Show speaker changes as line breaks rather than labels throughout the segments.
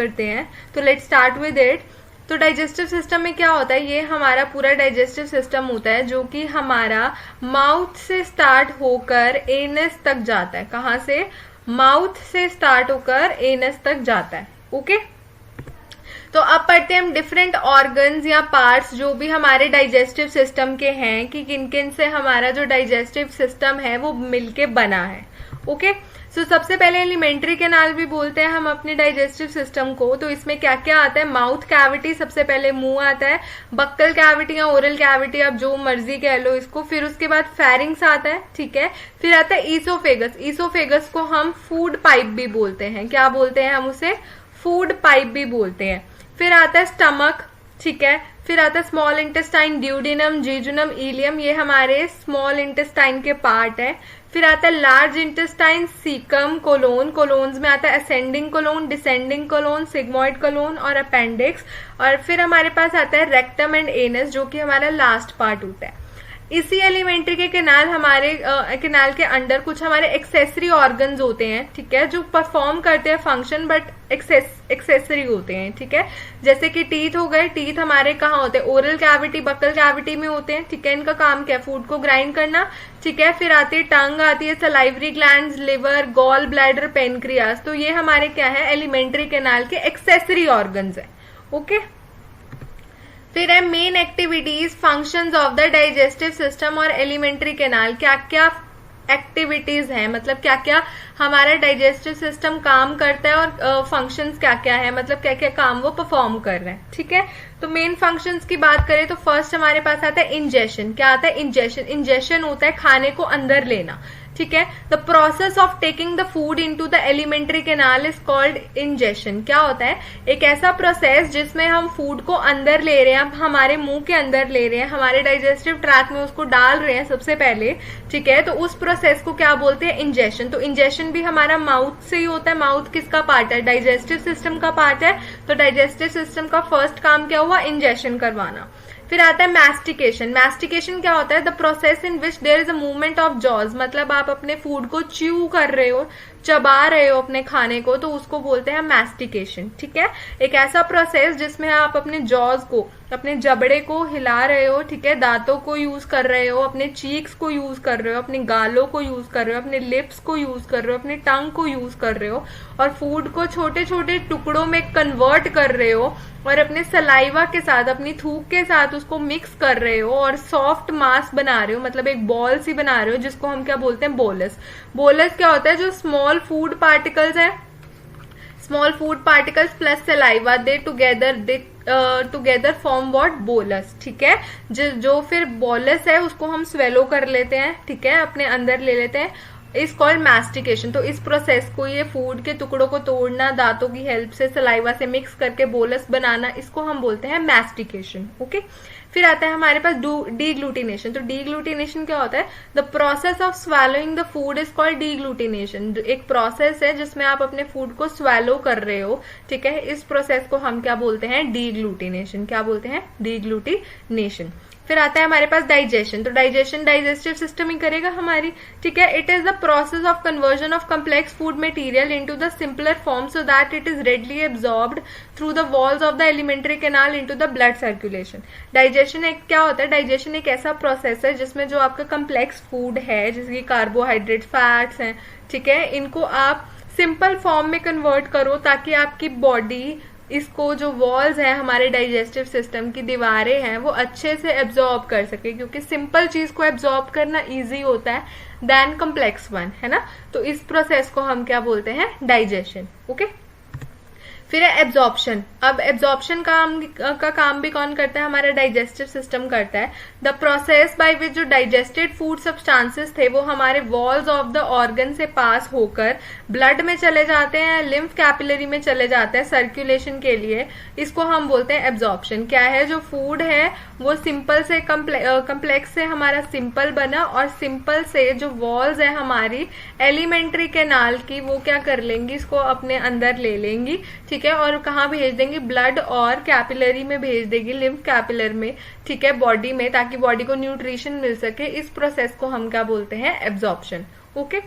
करते हैं। तो लेट्स स्टार्ट विद इट। तो डाइजेस्टिव सिस्टम में क्या होता है, ये हमारा पूरा डाइजेस्टिव सिस्टम होता है जो कि हमारा माउथ से स्टार्ट होकर एनस तक जाता है। कहाँ से? माउथ से स्टार्ट होकर एनस तक जाता है। ओके, तो अब पढ़ते हैं हम डिफरेंट ऑर्गन्स या पार्ट्स जो भी हमारे डाइजेस्टिव सिस्टम के हैं कि किन किन से हमारा जो डाइजेस्टिव सिस्टम है वो मिलके बना है। ओके, सो सबसे पहले एलिमेंट्री कैनाल भी बोलते हैं हम अपने डाइजेस्टिव सिस्टम को। तो इसमें क्या क्या आता है? माउथ कैविटी, सबसे पहले मुंह आता है, बक्कल कैविटी या ओरल कैविटी, आप जो मर्जी कह लो इसको। फिर उसके बाद फेरिंग्स आता है, ठीक है। फिर आता है ईसोफेगस। ईसोफेगस को हम फूड पाइप भी बोलते हैं। क्या बोलते हैं हम उसे? फूड पाइप भी बोलते हैं। फिर आता है स्टमक, ठीक है। फिर आता है स्मॉल इंटेस्टाइन, ड्यूडिनम, जीजुनम, इलियम, ये हमारे स्मॉल इंटेस्टाइन के पार्ट है। फिर आता है large intestine, caecum, colon. Colons में आता है ascending colon, descending colon, sigmoid colon और अपेंडिक्स। और फिर हमारे पास आता है रेक्टम एंड एनस जो कि हमारा लास्ट पार्ट होता है। इसी एलिमेंट्री के कैनाल हमारे कैनाल के अंडर कुछ हमारे एक्सेसरी ऑर्गन्स होते हैं, ठीक है, जो परफॉर्म करते हैं फंक्शन बट एक्सेसरी होते हैं, ठीक है। जैसे कि टीथ हो गए। टीथ हमारे कहाँ होते हैं? ओरल कैविटी, बक्कल कैविटी में होते हैं, ठीक है। इनका काम क्या है? फूड को ग्राइंड करना, ठीक है। फिर आती है टंग, आती है salivary glands, liver, gall bladder, pancreas. तो ये हमारे क्या है? एलिमेंट्री कैनाल के एक्सेसरी ऑर्गन्स है। ओके, फिर है main activities, functions of the digestive system और एलिमेंट्री कैनाल। क्या क्या एक्टिविटीज हैं, मतलब क्या क्या हमारा डाइजेस्टिव सिस्टम काम करता है और फंक्शंस क्या क्या है, मतलब क्या क्या काम वो परफॉर्म कर रहे हैं, ठीक है। तो मेन फंक्शंस की बात करें तो फर्स्ट हमारे पास आता है इंजेशन। क्या आता है? इंजेशन। इंजेशन होता है खाने को अंदर लेना, ठीक है। The process of taking the food into the alimentary canal is called ingestion. क्या होता है? एक ऐसा प्रोसेस जिसमें हम फूड को अंदर ले रहे हैं, हम हमारे मुंह के अंदर ले रहे हैं, हमारे डाइजेस्टिव ट्रैक में उसको डाल रहे हैं सबसे पहले, ठीक है। तो उस प्रोसेस को क्या बोलते हैं? इंजेशन। तो इंजेशन भी हमारा माउथ से ही होता है। माउथ किसका पार्ट है? डाइजेस्टिव सिस्टम का पार्ट है। तो डाइजेस्टिव सिस्टम का फर्स्ट काम क्या हुआ? इंजेशन करवाना। फिर आता है मैस्टिकेशन। मैस्टिकेशन क्या होता है? The process in which there is a movement of jaws, मतलब आप अपने फूड को च्यू कर रहे हो, चबा रहे हो अपने खाने को, तो उसको बोलते हैं मैस्टिकेशन, ठीक है। एक ऐसा प्रोसेस जिसमें आप अपने जॉज को, अपने जबड़े को हिला रहे हो, ठीक है, दांतों को यूज कर रहे हो, अपने चीक्स को यूज कर रहे हो, अपने गालों को यूज कर रहे हो, अपने लिप्स को यूज कर रहे हो, अपने टंग को यूज कर रहे हो और फूड को छोटे छोटे टुकड़ों में कन्वर्ट कर रहे हो और अपने सलाइवा के साथ, अपनी थूक के साथ उसको मिक्स कर रहे हो और सॉफ्ट मास बना रहे हो, मतलब एक बॉल सी बना रहे हो जिसको हम क्या बोलते हैं? बोलस। बोलस क्या होता है? जो स्मॉल फूड पार्टिकल्स है, small food particles plus saliva, they together form what? Bolus, ठीक है। जो फिर बोलस है उसको हम स्वेलो कर लेते हैं, ठीक है, अपने अंदर ले लेते हैं, इज कॉल्ड मैस्टिकेशन। तो इस प्रोसेस को, ये फूड के टुकड़ों को तोड़ना, दांतों की हेल्प से सलाइवा से मिक्स करके बोलस बनाना, इसको हम बोलते हैं मैस्टिकेशन। ओके, फिर आता है हमारे पास डीग्लूटिनेशन। तो डीग्लूटिनेशन क्या होता है? The process of swallowing the food is called deglutition. एक प्रोसेस है जिसमें आप अपने फूड को स्वेलो कर रहे हो, ठीक है, इस प्रोसेस को हम क्या बोलते हैं? डीग्लूटिनेशन। क्या बोलते हैं? डीग्लूटिनेशन। फिर आता है हमारे पास डाइजेशन। तो डाइजेशन डाइजेस्टिव सिस्टम ही करेगा हमारी, ठीक है। It is the process of conversion of complex food material into the simpler form so that it is readily absorbed through the walls of the alimentary canal into the blood circulation. Digestion एक क्या होता है? Digestion एक ऐसा process है जिसमें जो आपका कम्प्लेक्स फूड है, जैसे कार्बोहाइड्रेट, फैट्स हैं, ठीक है, इनको आप सिंपल फॉर्म में कन्वर्ट करो ताकि आपकी बॉडी इसको, जो वॉल्स हैं हमारे डाइजेस्टिव सिस्टम की दीवारें हैं, वो अच्छे से एब्जॉर्ब कर सके, क्योंकि सिंपल चीज को एब्जॉर्ब करना इजी होता है देन कम्प्लेक्स वन, है ना। तो इस प्रोसेस को हम क्या बोलते हैं? डाइजेशन। ओके, फिर है एब्जॉर्प्शन। अब एब्जॉर्प्शन का काम भी कौन करता है? हमारा डाइजेस्टिव सिस्टम करता है। द प्रोसेस बाय विच जो डाइजेस्टेड फूड सब्सटेंसेस थे वो हमारे वॉल्स ऑफ द ऑर्गन से पास होकर ब्लड में चले जाते हैं, लिम्फ कैपिलरी में चले जाते हैं सर्कुलेशन के लिए, इसको हम बोलते हैं एब्जॉर्प्शन। क्या है? जो फूड है वो सिंपल से कम्प्लेक्स से हमारा सिंपल बना और सिंपल से जो वॉल्स है हमारी एलिमेंट्री कैनाल की, वो क्या कर लेंगी? इसको अपने अंदर ले लेंगी, ठीक है, और कहाँ भेज देंगी? ब्लड और कैपिलरी में भेज देगी, लिम्फ कैपिलर में, ठीक है, बॉडी में, ताकि बॉडी को न्यूट्रिशन मिल सके। इस प्रोसेस को हम क्या बोलते हैं? एब्जॉर्प्शन। ओके,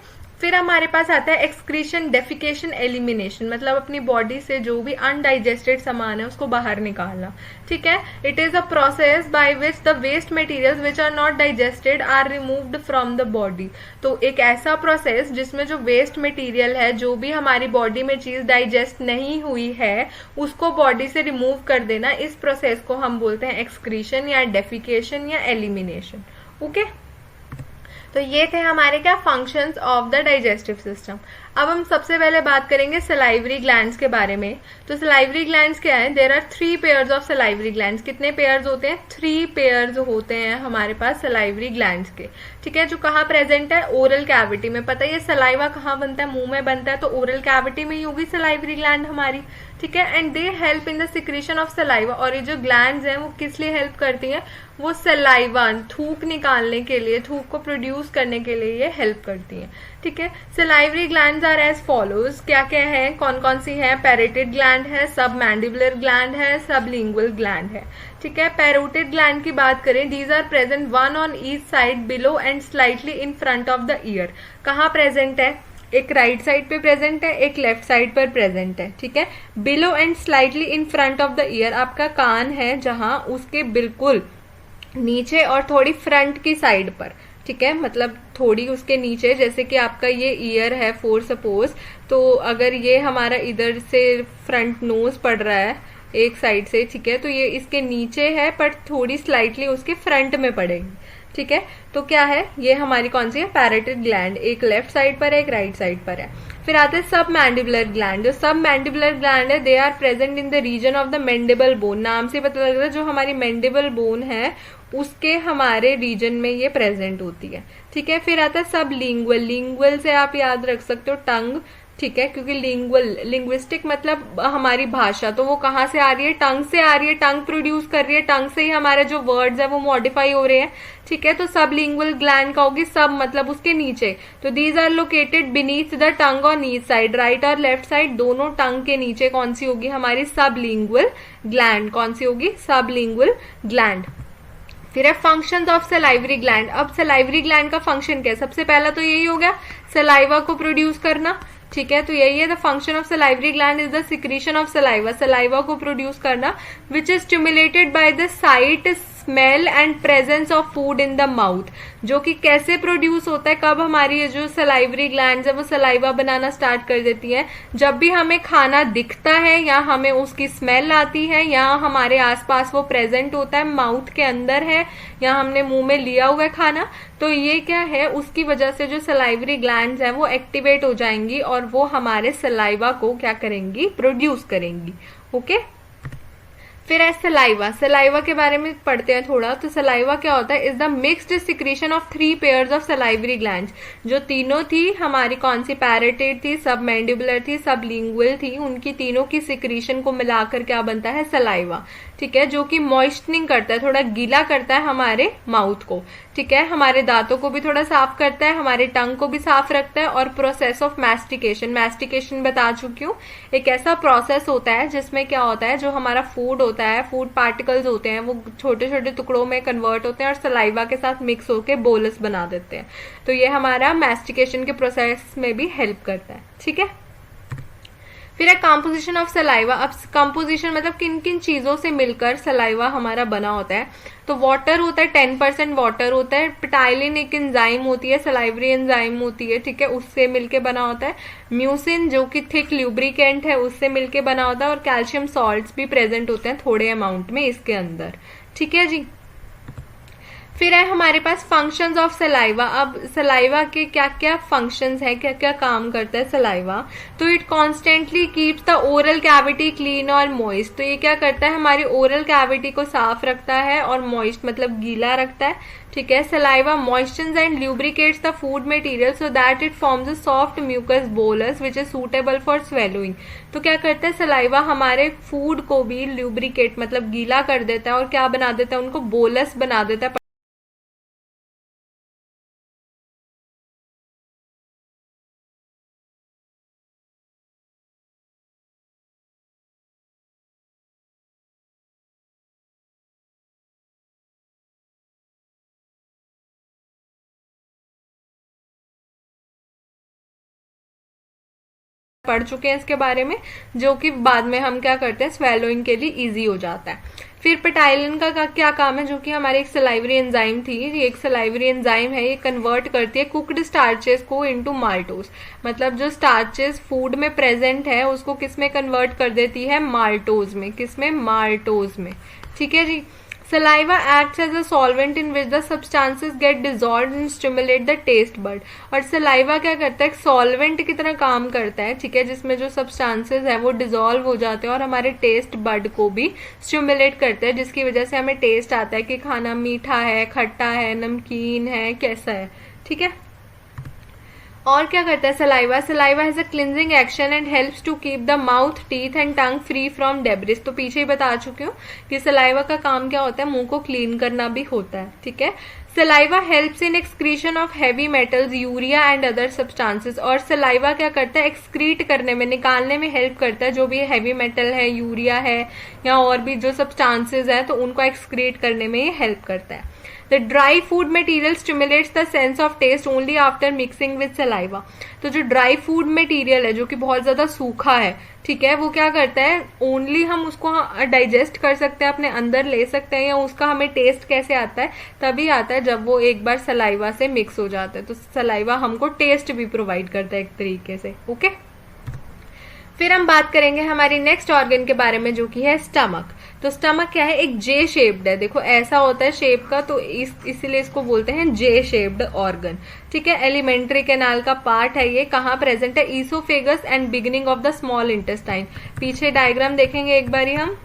फिर हमारे पास आता है एक्सक्रीशन, डेफिकेशन, एलिमिनेशन, मतलब अपनी बॉडी से जो भी अनडाइजेस्टेड सामान है उसको बाहर निकालना। ठीक है, it is a process by which the waste materials which are not digested are removed from the body. तो एक ऐसा प्रोसेस जिसमें जो वेस्ट मटेरियल है, जो भी हमारी बॉडी में चीज डाइजेस्ट नहीं हुई है, उसको बॉडी से रिमूव कर देना, इस प्रोसेस को हम बोलते हैं एक्सक्रीशन या डेफिकेशन या एलिमिनेशन। ओके, तो ये थे हमारे क्या functions of the digestive system. अब हम सबसे पहले बात करेंगे सलाइवरी ग्लैंड्स के बारे में। तो सलाइवरी ग्लैंड्स क्या है? There are 3 pairs of salivary glands. कितने पेयर्स होते हैं? 3 पेयर्स होते हैं हमारे पास सलाइवरी ग्लैंड्स के। ठीक है, जो कहाँ प्रेजेंट है? ओरल कैविटी में। पता है ये सलाइवा कहाँ बनता है? मुंह में बनता है, तो ओरल कैविटी में ही होगी सलाइवरी ग्लैंड हमारी। ठीक है, and they help in the secretion of saliva. और ये जो ग्लैंड्स हैं वो किस लिए हेल्प करती हैं? वो सलाइवा, थूक निकालने के लिए, थूक को प्रोड्यूस करने के लिए ये हेल्प करती हैं। ठीक है, salivary glands are as follows. क्या क्या है, कौन कौन सी है? पैरोटिड ग्लैंड है, सब मैंडिबुलर ग्लैंड है, सबलिंगुअल ग्लैंड है। ठीक है, पैरोटिड ग्लैंड की बात करें, these are present one on each side below and slightly in front of the ear. कहाँ प्रेजेंट है? एक राइट साइड पे प्रेजेंट है, एक लेफ्ट साइड पर प्रेजेंट है। ठीक है, below and slightly in front of the year, आपका कान है जहां, उसके बिल्कुल नीचे और थोड़ी फ्रंट की साइड पर। ठीक है, मतलब थोड़ी उसके नीचे, जैसे कि आपका ये ईयर है फॉर सपोज, तो अगर ये हमारा इधर से फ्रंट नोज पड़ रहा है एक साइड से, ठीक है, तो ये इसके नीचे है पर थोड़ी स्लाइटली उसके फ्रंट में पड़ेगी। ठीक है, तो क्या है ये? हमारी कौन सी है? Parotid gland. एक लेफ्ट साइड पर है, एक राइट साइड पर है। फिर आते हैं सब मैंडिबुलर ग्लैंड। जो सब मैंडिबुलर ग्लैंड है, they are present in the region of the mandible bone. नाम से पता लग रहा है जो हमारी मैंडिबल बोन है उसके हमारे रीजन में ये प्रेजेंट होती है। ठीक है, फिर आता है सब लिंगुअल। लिंगुअल से आप याद रख सकते हो टंग। ठीक है, क्योंकि लिंगुअल, लिंग्विस्टिक मतलब हमारी भाषा, तो वो कहाँ से आ रही है? टंग से आ रही है, टंग प्रोड्यूस कर रही है, टंग से ही हमारे जो वर्ड्स है वो मॉडिफाई हो रहे हैं। ठीक है, तो सब लिंगुअल ग्लैंड का होगी, सब मतलब उसके नीचे। तो these are located beneath the tongue on each side, right और लेफ्ट साइड दोनों टंग के नीचे कौन सी होगी? हमारी सब लिंगुअल ग्लैंड। कौन सी होगी? सब लिंगुअल ग्लैंड। फिर है फंक्शंस ऑफ सलाइवरी ग्लैंड। अब सलाइवरी ग्लैंड का फंक्शन क्या है? सबसे पहला तो यही हो गया, सलाइवा को प्रोड्यूस करना। ठीक है, तो यही है, the function of salivary gland is the secretion of saliva, saliva को प्रोड्यूस करना, which is stimulated by the site, smell and presence of food in the mouth. जो कि कैसे प्रोड्यूस होता है? कब हमारी ये जो सलाइवरी ग्लैंड्स है वो सलाइवा बनाना स्टार्ट कर देती है? जब भी हमें खाना दिखता है या हमें उसकी स्मेल आती है या हमारे आसपास वो प्रेजेंट होता है, माउथ के अंदर है या हमने मुंह में लिया हुआ है खाना, तो ये क्या है? उसकी वजह से जो सलाइवरी ग्लैंड्स है वो एक्टिवेट हो जाएंगी और वो हमारे सलाइवा को क्या करेंगी? प्रोड्यूस करेंगी। ओके, फिर है सलाइवा। सलाइवा के बारे में पढ़ते हैं थोड़ा। तो सलाइवा क्या होता है? Is the mixed secretion of 3 pairs of salivary glands. जो तीनों थी हमारी, कौन सी? पैरोटिड थी, सब मैंडिबुलर थी, सब लिंगुअल थी, उनकी तीनों की सिक्रीशन को मिलाकर क्या बनता है? सलाइवा। ठीक है, जो कि मॉइस्टनिंग करता है, थोड़ा गीला करता है हमारे माउथ को। ठीक है, हमारे दांतों को भी थोड़ा साफ करता है, हमारे टंग को भी साफ रखता है। और प्रोसेस ऑफ मैस्टिकेशन, मैस्टिकेशन बता चुकी हूँ, एक ऐसा प्रोसेस होता है जिसमें क्या होता है, जो हमारा फूड होता है, फूड पार्टिकल्स होते हैं, वो छोटे छोटे टुकड़ों में कन्वर्ट होते हैं और सलाइवा के साथ मिक्स होकर बोलस बना देते हैं। तो ये हमारा मैस्टिकेशन के प्रोसेस में भी हेल्प करता है। ठीक है, फिर है कंपोजिशन ऑफ सलाइवा। अब कंपोजिशन मतलब किन किन चीजों से मिलकर सलाइवा हमारा बना होता है? तो वाटर होता है, 10% वाटर होता है। पिटाइलिन एक एंजाइम होती है, सलाइवरी एंजाइम होती है। ठीक है, उससे मिलके बना होता है। म्यूसिन जो कि थिक ल्यूब्रिकेंट है, उससे मिलके बना होता है। और कैल्शियम सॉल्ट्स भी प्रेजेंट होते हैं थोड़े अमाउंट में इसके अंदर। ठीक है जी। फिर है हमारे पास फंक्शंस ऑफ सलाइवा। अब सलाइवा के क्या क्या फंक्शंस है, क्या क्या काम करता है सलाइवा? तो it constantly keeps the oral cavity clean और मॉइस्ट। तो ये क्या करता है? हमारी ओरल कैविटी को साफ रखता है और मॉइस्ट मतलब गीला रखता है। ठीक है, saliva moistens and lubricates the food material so that it forms a soft mucus bolus which is suitable for swallowing. तो क्या करता है सलाइवा? हमारे फूड को भी ल्यूब्रिकेट मतलब गीला कर देता है और क्या बना देता है? उनको बोलस बना देता है। पढ़ चुके हैं इसके बारे में, जो कि बाद में हम क्या करते हैं स्वेलोइंग के लिए इजी हो जाता है। फिर पेटाइलिन का क्या काम है, जो कि हमारी एक सलाइवरी एंजाइम थी। ये एक सलाइवरी एंजाइम है, ये कन्वर्ट करती है कुक्ड स्टार्चेस को इनटू माल्टोज, मतलब जो स्टार्चेस फूड में प्रेजेंट है उसको किस में कन्वर्ट कर देती है, माल्टोज में। किस में, माल्टोज में। ठीक है जी। Saliva acts as a solvent in which the substances get dissolved and stimulate the taste bud। और saliva क्या करता है, सॉल्वेंट की तरह काम करता है, ठीक है, जिसमें जो सब्सटेंसेस है वो डिसॉल्व हो जाते हैं और हमारे टेस्ट बड को भी स्टिमुलेट करते हैं, जिसकी वजह से हमें टेस्ट आता है कि खाना मीठा है, खट्टा है, नमकीन है, कैसा है। ठीक है। और क्या करता है saliva, saliva has a cleansing action and helps to keep the mouth, teeth and tongue free from debris. तो पीछे ही बता चुकी हूँ कि सलाइवा का काम क्या होता है, मुंह को क्लीन करना भी होता है। ठीक है। Saliva helps in excretion of heavy metals, urea and other substances. और सलाइवा क्या करता है, एक्सक्रीट करने में, निकालने में हेल्प करता है जो भी हैवी मेटल है, यूरिया है या और भी जो सब्सटेंसेस है, तो उनको एक्सक्रीट करने में ये हेल्प करता है। The dry food material stimulates the sense of taste only after mixing with saliva। तो जो ड्राई फूड मटेरियल है जो कि बहुत ज्यादा सूखा है, ठीक है, वो क्या करता है, ओनली हम उसको डाइजेस्ट कर सकते हैं, अपने अंदर ले सकते हैं, या उसका हमें टेस्ट कैसे आता है, तभी आता है जब वो एक बार सलाइवा से मिक्स हो जाता है। तो सलाइवा हमको टेस्ट भी प्रोवाइड करता है एक तरीके से। ओके। फिर हम बात करेंगे हमारी नेक्स्ट ऑर्गन के बारे में, जो कि है स्टमक। तो स्टमक क्या है, एक जे शेप्ड है, देखो ऐसा होता है शेप का, तो इसीलिए इसको बोलते हैं जे शेप्ड ऑर्गन। ठीक है। एलिमेंट्री कैनाल का पार्ट है ये। कहाँ प्रेजेंट है, oesophagus and beginning of the small intestine. पीछे डायग्राम देखेंगे एक बारी हम,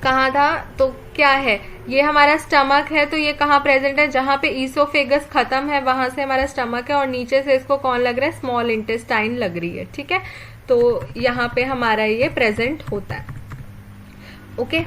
कहाँ था, तो क्या है, ये हमारा स्टमक है, तो ये कहाँ प्रेजेंट है, जहां पे ईसोफेगस खत्म है वहां से हमारा स्टमक है, और नीचे से इसको कौन लग रहा है, स्मॉल इंटेस्टाइन लग रही है। ठीक है। तो यहाँ पे हमारा ये प्रेजेंट होता है। ओके।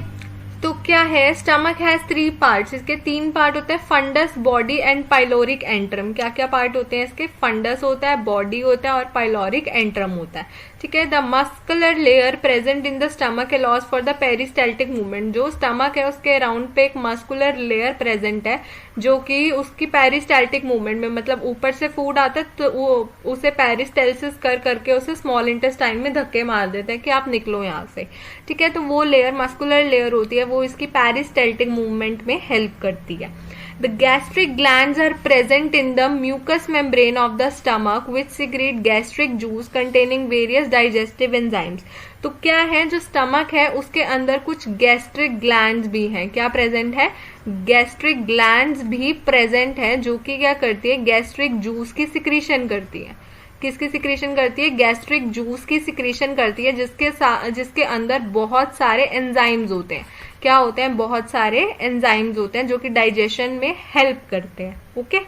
तो क्या है, स्टमक हैज 3 पार्ट्स, इसके 3 पार्ट होते हैं, fundus, body and pyloric antrum. क्या क्या पार्ट होते हैं इसके, फंडस होता है, बॉडी होता है और पाइलोरिक एंट्रम होता है। ठीक है। The muscular layer present in the stomach अलॉज for the peristaltic movement. जो स्टमक है उसके अराउंड पे एक मस्कुलर लेयर प्रेजेंट है जो कि उसकी पेरिस्टाल्टिक मूवमेंट में, मतलब ऊपर से फूड आता है तो वो उसे पेरिस्टेल्सिस कर करके उसे स्मॉल इंटेस्टाइन में धक्के मार देते हैं कि आप निकलो यहाँ से। ठीक है। तो वो लेयर मस्कुलर लेयर होती है, वो इसकी पेरिस्टाल्टिक मूवमेंट में हेल्प करती है। The gastric glands are present in the mucous membrane of the stomach which secrete gastric juice containing various digestive enzymes। तो क्या है, जो स्टमक है उसके अंदर कुछ गैस्ट्रिक ग्लैंड्स भी हैं। क्या प्रेजेंट है, गैस्ट्रिक ग्लैंड्स भी प्रेजेंट है, जो कि क्या करती है, गैस्ट्रिक जूस की सिक्रीशन करती है। किसकी सिक्रीशन करती है, गैस्ट्रिक जूस की सिक्रीशन करती है, जिसके अंदर बहुत सारे एंजाइम्स होते हैं। क्या होते हैं, बहुत सारे एंजाइम्स होते हैं जो कि डाइजेशन में हेल्प करते हैं। ओके।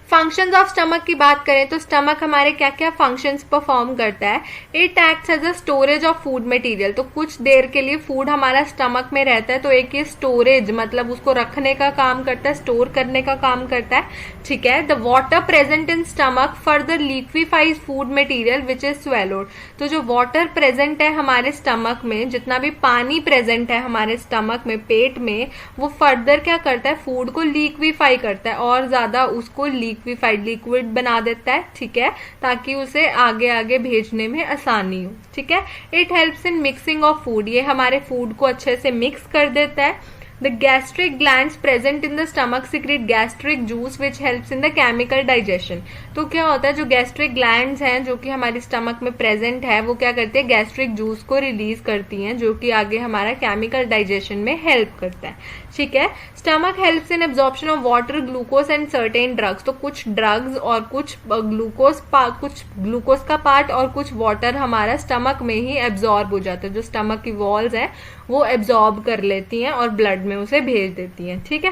फंक्शंस ऑफ स्टमक की बात करें तो स्टमक हमारे क्या क्या फंक्शंस परफॉर्म करता है। It acts as a storage of food material. तो कुछ देर के लिए फूड हमारा स्टमक में रहता है, तो एक ये स्टोरेज, मतलब उसको रखने का काम करता है, स्टोर करने का काम करता है। ठीक है। The water present in stomach further liquefies food material which is swallowed. तो जो वाटर प्रेजेंट है हमारे स्टमक में, जितना भी पानी प्रेजेंट है हमारे स्टमक में, पेट में, वो फर्दर क्या करता है, फूड को लिक्विफाई करता है और ज्यादा उसको लिक्विफाइड, लिक्विड बना देता है। ठीक है। ताकि उसे आगे आगे भेजने में आसानी हो। ठीक है। It helps in mixing of food. ये हमारे फूड को अच्छे से मिक्स कर देता है। The gastric glands present in the stomach secrete gastric juice which helps in the chemical digestion। तो क्या होता है, जो गैस्ट्रिक ग्लैंड्स हैं जो कि हमारी स्टमक में प्रेजेंट है, वो क्या करती है, गैस्ट्रिक जूस को रिलीज करती हैं, जो कि आगे हमारा केमिकल डाइजेशन में हेल्प करता है। ठीक है। Stomach helps in absorption of water, glucose and certain drugs. तो कुछ ड्रग्स और कुछ ग्लूकोज का पार्ट और कुछ वाटर हमारा स्टमक में ही एब्जॉर्ब हो जाता है। जो स्टमक की वॉल्स हैं वो एब्जॉर्ब कर लेती हैं और ब्लड में उसे भेज देती हैं। ठीक है।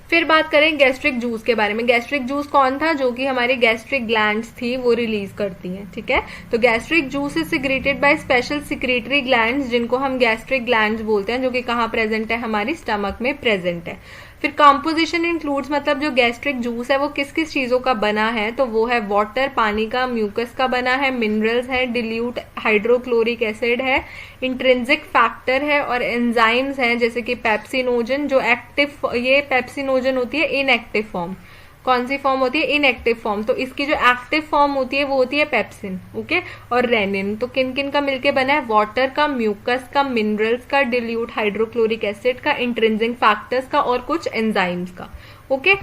फिर बात करें गैस्ट्रिक जूस के बारे में। गैस्ट्रिक जूस कौन था, जो कि हमारी गैस्ट्रिक ग्लैंड्स थी वो रिलीज करती हैं। ठीक है। तो gastric juice is secreted by special secretory glands, जिनको हम गैस्ट्रिक ग्लैंड्स बोलते हैं, जो कि कहाँ प्रेजेंट है, हमारी स्टमक में प्रेजेंट है। फिर कॉम्पोजिशन इंक्लूड्स, मतलब जो गैस्ट्रिक जूस है वो किस किस चीजों का बना है, तो वो है वाटर, पानी का, म्यूकस का बना है, मिनरल्स है, डिल्यूट हाइड्रोक्लोरिक एसिड है, इंट्रिंसिक फैक्टर है और एंजाइम्स हैं, जैसे कि पेप्सिनोजन, जो एक्टिव, ये पेप्सिनोजन होती है इनएक्टिव फॉर्म, कौन सी फॉर्म होती है? Inactive form. तो इसकी जो एक्टिव फॉर्म होती है वो होती है पेप्सिन, ओके, और रेनिन। तो किन किन का मिलके बना है? वाटर का, म्यूकस का, मिनरल्स का, डिल्यूट हाइड्रोक्लोरिक एसिड का, इंट्रिंसिक फैक्टर्स का और कुछ एंजाइम्स का, ओके।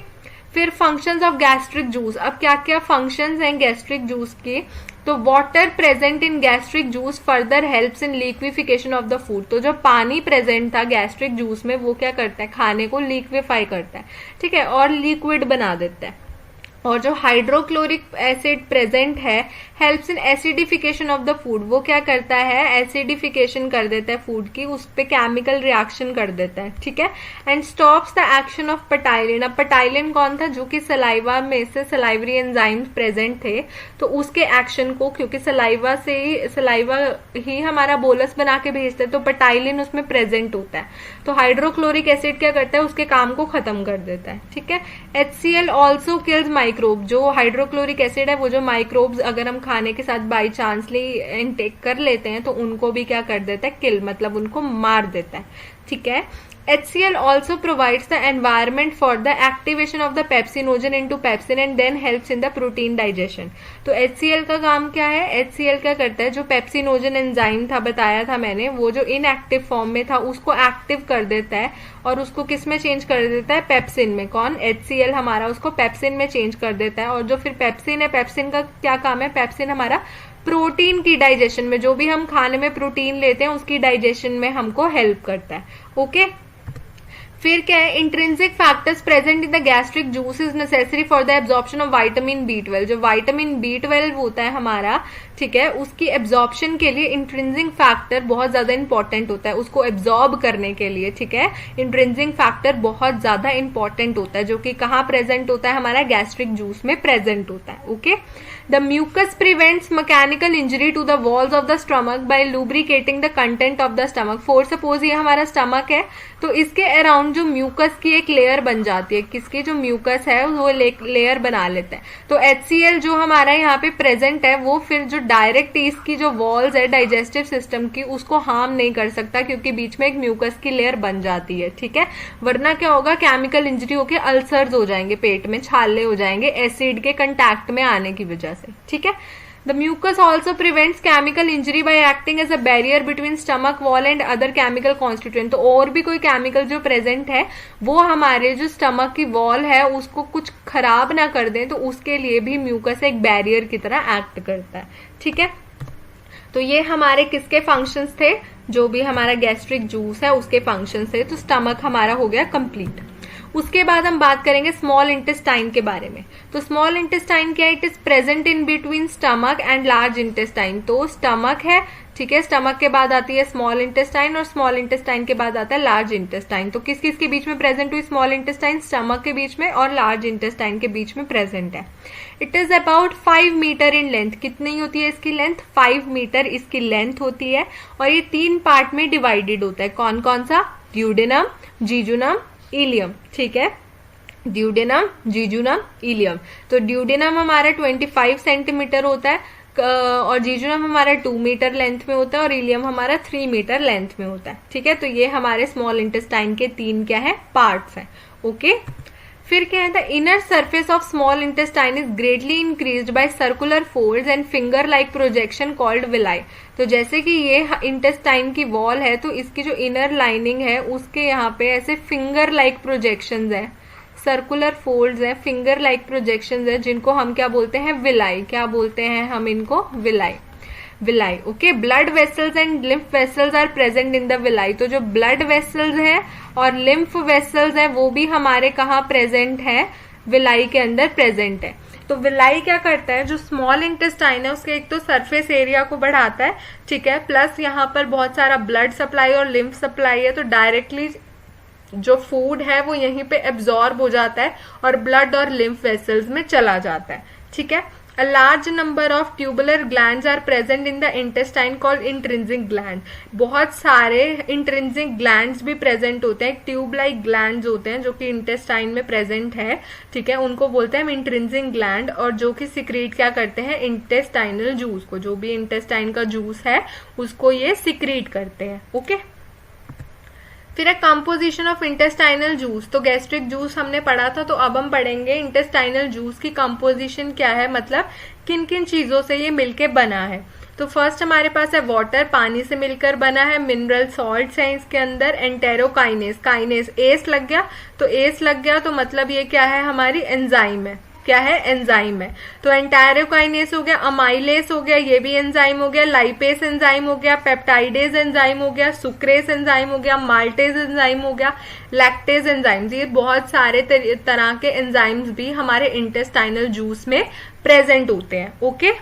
फिर फंक्शंस ऑफ गैस्ट्रिक जूस। अब क्या क्या फंक्शंस हैं गैस्ट्रिक जूस के? तो water present in gastric juice further helps in liquefaction of the food. तो जो पानी प्रेजेंट था गैस्ट्रिक जूस में वो क्या करता है? खाने को लिक्विफाई करता है, ठीक है, और लिक्विड बना देता है। और जो हाइड्रोक्लोरिक एसिड प्रेजेंट है helps in acidification of the food. वो क्या करता है? एसिडिफिकेशन कर देता है फूड की, उस पे केमिकल रिएक्शन कर देता है, ठीक है। And stops the action of ptyalin. अब पटाइलिन कौन था? जो कि सलाइवा में से सलाइवरी एंजाइम्स प्रेजेंट थे, तो उसके एक्शन को, क्योंकि सलाइवा ही हमारा बोलस बना के भेजता है, तो पटाइलिन उसमें प्रेजेंट होता है। तो हाइड्रोक्लोरिक एसिड क्या करता है? उसके काम को खत्म कर देता है, ठीक है। HCl also kills microbe. जो हाइड्रोक्लोरिक एसिड है वो जो माइक्रोब्स अगर हम खाने के साथ बाई चांसली इनटेक कर लेते हैं तो उनको भी क्या कर देता है? किल, मतलब उनको मार देता है, ठीक है। HCl also provides the environment for the activation of the pepsinogen into pepsin and then helps in the protein digestion. तो HCl का काम क्या है? HCl क्या करता है? जो पेप्सिनोजन एंजाइम था, बताया था मैंने, वो जो इनएक्टिव फॉर्म में था उसको एक्टिव कर देता है और उसको किस में चेंज कर देता है? पेप्सिन में। कौन? HCl हमारा उसको पेप्सिन में चेंज कर देता है। और जो फिर पेप्सिन है, पेप्सिन का क्या काम है? पेप्सिन हमारा प्रोटीन की डाइजेशन में, जो भी हम खाने में प्रोटीन लेते हैं उसकी डाइजेशन में हमको हेल्प करता है, ओके। फिर क्या है? Intrinsic factors present in the gastric juice is necessary for the absorption of vitamin B12। जो विटामिन B12 होता है हमारा, ठीक है, उसकी एब्जॉर्प्शन के लिए इंट्रिंसिक फैक्टर बहुत ज्यादा इंपॉर्टेंट होता है, उसको एब्जॉर्ब करने के लिए, ठीक है। इंट्रिंसिक फैक्टर बहुत ज्यादा इंपॉर्टेंट होता है, जो कि कहाँ प्रेजेंट होता है? हमारा गैस्ट्रिक जूस में प्रेजेंट होता है, okay. The mucus prevents mechanical injury to the walls of the stomach by lubricating the content of the stomach. For suppose ये हमारा स्टमक है, तो इसके अराउंड जो म्यूकस की एक लेयर बन जाती है, किसकी? जो म्यूकस है वो लेयर बना लेता है। तो HCl जो हमारा यहाँ पे प्रेजेंट है वो फिर जो डायरेक्ट इसकी जो वॉल्स है डाइजेस्टिव सिस्टम की उसको हार्म नहीं कर सकता, क्योंकि बीच में एक म्यूकस की लेयर बन जाती है, ठीक है। वरना क्या होगा? केमिकल इंजरी होकर अल्सर्स हो जाएंगे, पेट में छाले हो जाएंगे एसिड के कंटैक्ट में आने की वजह से, ठीक है। The mucus also prevents chemical injury by acting as a barrier between stomach wall and other chemical constituent। तो और भी कोई केमिकल जो प्रेजेंट है वो हमारे जो स्टमक की वॉल है उसको कुछ खराब ना कर दें, तो उसके लिए भी म्यूकस एक बैरियर की तरह एक्ट करता है, ठीक है। तो ये हमारे किसके फंक्शंस थे? जो भी हमारा गैस्ट्रिक जूस है उसके फंक्शंस थे। तो स्टमक हमारा हो गया कंप्लीट। उसके बाद हम बात करेंगे स्मॉल इंटेस्टाइन के बारे में। तो स्मॉल इंटेस्टाइन क्या है? It is present in between stomach and large intestine. तो स्टमक है, ठीक है, स्टमक के बाद आती है स्मॉल इंटेस्टाइन और स्मॉल इंटेस्टाइन के बाद आता है लार्ज इंटेस्टाइन। तो किस किस के बीच में प्रेजेंट हुई स्मॉल इंटेस्टाइन? स्टमक के बीच में और लार्ज इंटेस्टाइन के बीच में प्रेजेंट है। It is about 5 metre in length. कितनी होती है इसकी लेंथ? 5 मीटर इसकी लेंथ होती है और ये 3 पार्ट में डिवाइडेड होता है। कौन कौन सा? ड्यूडेनम, जीजुनम, इलियम, ठीक है, ड्यूडेनम, जीजुनम, इलियम। तो ड्यूडेनम हमारा 25 सेंटीमीटर होता है और जीजुनम हमारा 2 मीटर लेंथ में होता है और इलियम हमारा 3 मीटर लेंथ में होता है, ठीक है। तो ये हमारे स्मॉल इंटेस्टाइन के 3 क्या है? पार्ट्स हैं, ओके। फिर क्या है? The inner surface of small intestine is greatly increased by circular folds and finger like projection called villi. तो जैसे कि ये इंटेस्टाइन की वॉल है तो इसकी जो इनर लाइनिंग है उसके यहाँ पे ऐसे फिंगर लाइक प्रोजेक्शंस है, सर्कुलर फोल्ड्स है, फिंगर लाइक प्रोजेक्शंस है, जिनको हम क्या बोलते हैं? विलाई। क्या बोलते हैं हम इनको? Villi, villi, okay. Blood vessels and lymph vessels are present in the villi. तो जो ब्लड वेसल्स है और लिम्फ वेसल्स है वो भी हमारे कहाँ प्रेजेंट है? विलाई के अंदर प्रेजेंट है। तो विलाई क्या करता है? जो स्मॉल इंटेस्टाइन है उसके एक तो सरफेस एरिया को बढ़ाता है, ठीक है, प्लस यहाँ पर बहुत सारा ब्लड सप्लाई और लिम्फ सप्लाई है, तो डायरेक्टली जो फूड है वो यहीं पे एब्जॉर्ब हो जाता है और ब्लड और लिम्फ वेसल्स में चला जाता है, ठीक है। A large number of tubular glands are present in the intestine called intrinsic gland। बहुत सारे intrinsic glands भी present होते हैं, ट्यूब लाइक glands होते हैं जो कि intestine में present है, ठीक है, उनको बोलते हैं intrinsic gland, और जो कि secrete क्या करते हैं? intestinal juice को, जो भी intestine का juice है उसको ये secrete करते हैं, ओके। फिर है कंपोजिशन ऑफ इंटेस्टाइनल जूस। तो गैस्ट्रिक जूस हमने पढ़ा था, तो अब हम पढ़ेंगे इंटेस्टाइनल जूस की कंपोजिशन क्या है, मतलब किन किन चीजों से ये मिलके बना है। तो फर्स्ट हमारे पास है वाटर, पानी से मिलकर बना है। मिनरल सॉल्ट्स हैं इसके अंदर। एंटेरोकाइनेस, काइनेस एस लग गया, तो एस लग गया तो मतलब ये क्या है, हमारी एंजाइम है। क्या है, एंजाइम है। तो एंटायरोकाइनेस हो गया, अमाइलेस हो गया, ये भी एंजाइम हो गया, लाइपेस एंजाइम हो गया, पेप्टाइडेज एंजाइम हो गया, सुक्रेस एंजाइम हो गया, माल्टेज एंजाइम हो गया, लैक्टेज एंजाइम। ये बहुत सारे तरह के एंजाइम्स भी हमारे इंटेस्टाइनल जूस में प्रेजेंट होते हैं। ओके,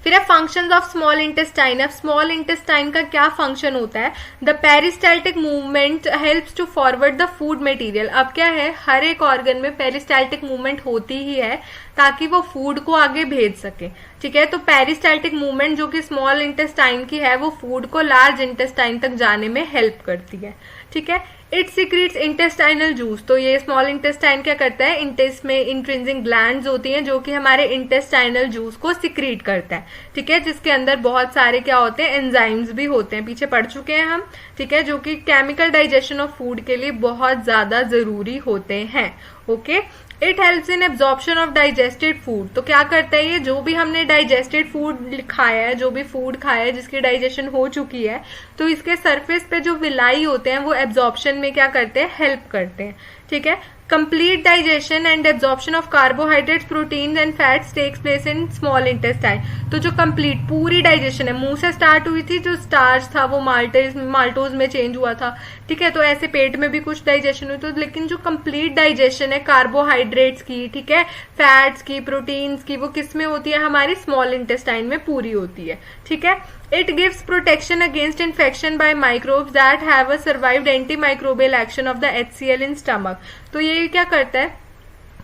फिर है फंक्शंस ऑफ स्मॉल इंटेस्टाइन। अब स्मॉल इंटेस्टाइन का क्या फंक्शन होता है, the peristaltic movement helps to forward the food material. अब क्या है, हर एक ऑर्गन में पेरिस्टाल्टिक मूवमेंट होती ही है ताकि वो फूड को आगे भेज सके। ठीक है, तो पेरिस्टाल्टिक मूवमेंट जो कि स्मॉल इंटेस्टाइन की है वो फूड को लार्ज इंटेस्टाइन तक जाने में हेल्प करती है। ठीक है, इट सीक्रेट्स इंटेस्टाइनल जूस। तो ये स्मॉल इंटेस्टाइन क्या करता है, इंटेस्ट में इंट्रिंसिक ग्लैंड्स होती हैं जो कि हमारे इंटेस्टाइनल जूस को सीक्रेट करता है। ठीक है, जिसके अंदर बहुत सारे क्या होते हैं, एंजाइम्स भी होते हैं, पीछे पढ़ चुके हैं हम। ठीक है, जो कि केमिकल डाइजेशन ऑफ फूड के लिए बहुत ज्यादा जरूरी होते हैं। Okay, it helps in absorption of digested food. तो क्या करता है ये, जो भी हमने डाइजेस्टेड फूड खाया है, जो भी फूड खाया है जिसकी डाइजेशन हो चुकी है, तो इसके सरफेस पे जो विलाई होते हैं वो एब्जॉर्प्शन में क्या करते हैं, हेल्प करते हैं। ठीक है, complete digestion and absorption of carbohydrates, proteins and fats takes place in small intestine. तो जो कंप्लीट पूरी डाइजेशन है, मुंह से स्टार्ट हुई थी, जो स्टार्च था वो माल्टोज में चेंज हुआ था। ठीक है, तो ऐसे पेट में भी कुछ डाइजेशन हुई, तो लेकिन जो कंप्लीट डाइजेशन है कार्बोहाइड्रेट्स की, ठीक है, फैट्स की, प्रोटीन्स की, वो किस में होती है, हमारी स्मॉल इंटेस्टाइन में पूरी होती है। ठीक है, it gives protection against infection by microbes that have a survived antimicrobial action of the HCl in stomach। तो ये क्या करता है,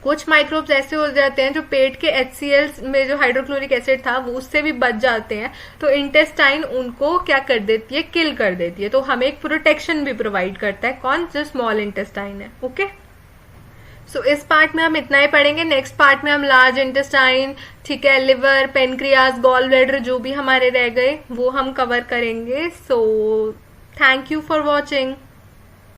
कुछ माइक्रोब्स ऐसे हो जाते हैं जो पेट के HCl में जो हाइड्रोक्लोरिक एसिड था वो उससे भी बच जाते हैं, तो इंटेस्टाइन उनको क्या कर देती है, किल कर देती है। तो हमें एक प्रोटेक्शन भी प्रोवाइड करता है, कौन, जो स्मॉल इंटेस्टाइन है। ओके, सो इस पार्ट में हम इतना ही पढ़ेंगे। नेक्स्ट पार्ट में हम लार्ज इंटेस्टाइन, ठीक है, लिवर, पेनक्रियाज, गॉल ब्लैडर जो भी हमारे रह गए वो हम कवर करेंगे। So thank you for watching.